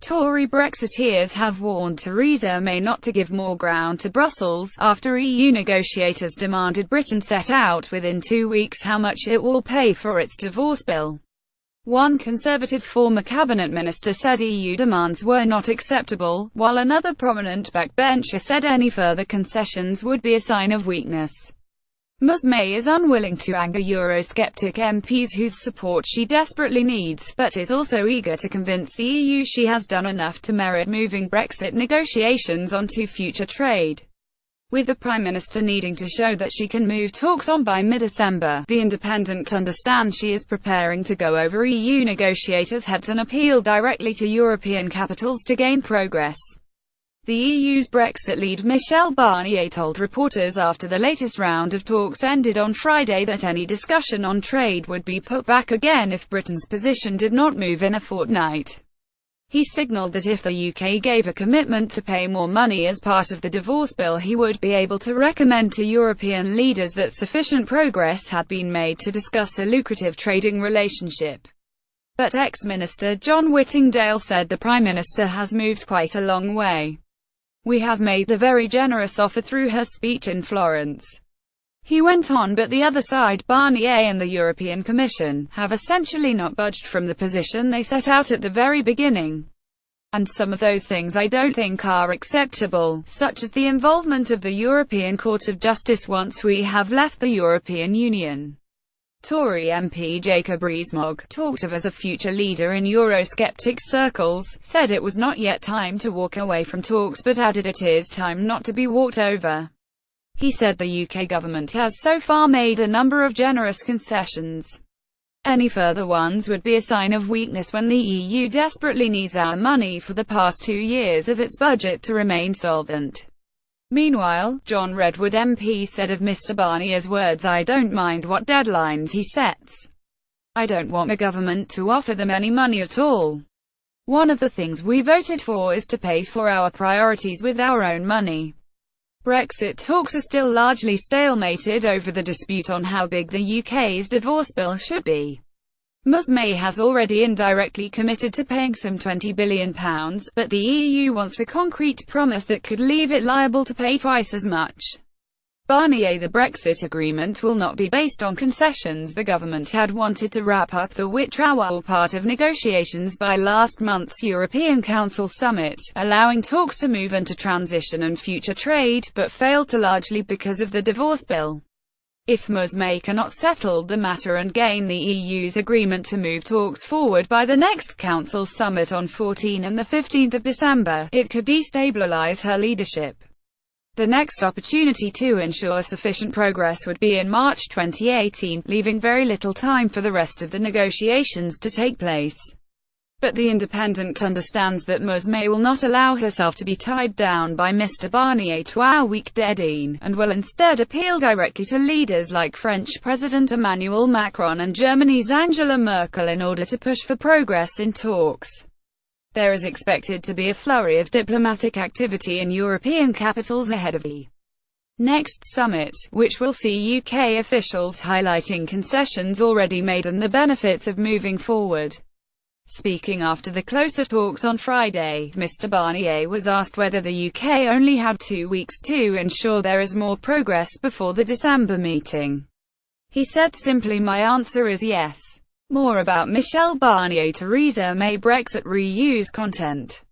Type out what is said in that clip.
Tory Brexiteers have warned Theresa May not to give more ground to Brussels, after EU negotiators demanded Britain set out within 2 weeks how much it will pay for its divorce bill. One Conservative former cabinet minister said EU demands were not acceptable, while another prominent backbencher said any further concessions would be a sign of weakness. Ms May is unwilling to anger Eurosceptic MPs whose support she desperately needs, but is also eager to convince the EU she has done enough to merit moving Brexit negotiations onto future trade. With the Prime Minister needing to show that she can move talks on by mid-December, The Independent understands she is preparing to go over EU negotiators' heads and appeal directly to European capitals to gain progress. The EU's Brexit lead Michel Barnier told reporters after the latest round of talks ended on Friday that any discussion on trade would be put back again if Britain's position did not move in a fortnight. He signalled that if the UK gave a commitment to pay more money as part of the divorce bill, he would be able to recommend to European leaders that sufficient progress had been made to discuss a lucrative trading relationship. But ex-Minister John Whittingdale said the Prime Minister has moved quite a long way. "We have made the very generous offer through her speech in Florence," he went on, but the other side, Barnier and the European Commission, have essentially not budged from the position they set out at the very beginning. And some of those things I don't think are acceptable, such as the involvement of the European Court of Justice once we have left the European Union. Tory MP Jacob Rees-Mogg, talked of as a future leader in Eurosceptic circles, said it was not yet time to walk away from talks but added it is time not to be walked over. He said the UK government has so far made a number of generous concessions. Any further ones would be a sign of weakness when the EU desperately needs our money for the past 2 years of its budget to remain solvent. Meanwhile, John Redwood MP said of Mr Barnier's words, "I don't mind what deadlines he sets. I don't want the government to offer them any money at all. One of the things we voted for is to pay for our priorities with our own money." Brexit talks are still largely stalemated over the dispute on how big the UK's divorce bill should be. Ms May has already indirectly committed to paying some £20 billion, but the EU wants a concrete promise that could leave it liable to pay twice as much. Barnier: the Brexit agreement will not be based on concessions. The government had wanted to wrap up the withdrawal part of negotiations by last month's European Council summit, allowing talks to move into transition and future trade, but failed to largely because of the divorce bill. If Ms May cannot settle the matter and gain the EU's agreement to move talks forward by the next Council summit on 14 and 15 December, it could destabilise her leadership. The next opportunity to ensure sufficient progress would be in March 2018, leaving very little time for the rest of the negotiations to take place. But The Independent understands that Ms May will not allow herself to be tied down by Mr Barnier to our weak deadline, and will instead appeal directly to leaders like French President Emmanuel Macron and Germany's Angela Merkel in order to push for progress in talks. There is expected to be a flurry of diplomatic activity in European capitals ahead of the next summit, which will see UK officials highlighting concessions already made and the benefits of moving forward. Speaking after the closer talks on Friday, Mr Barnier was asked whether the UK only had 2 weeks to ensure there is more progress before the December meeting. He said simply, "My answer is yes." More about Michel Barnier: Theresa May Brexit reuse content.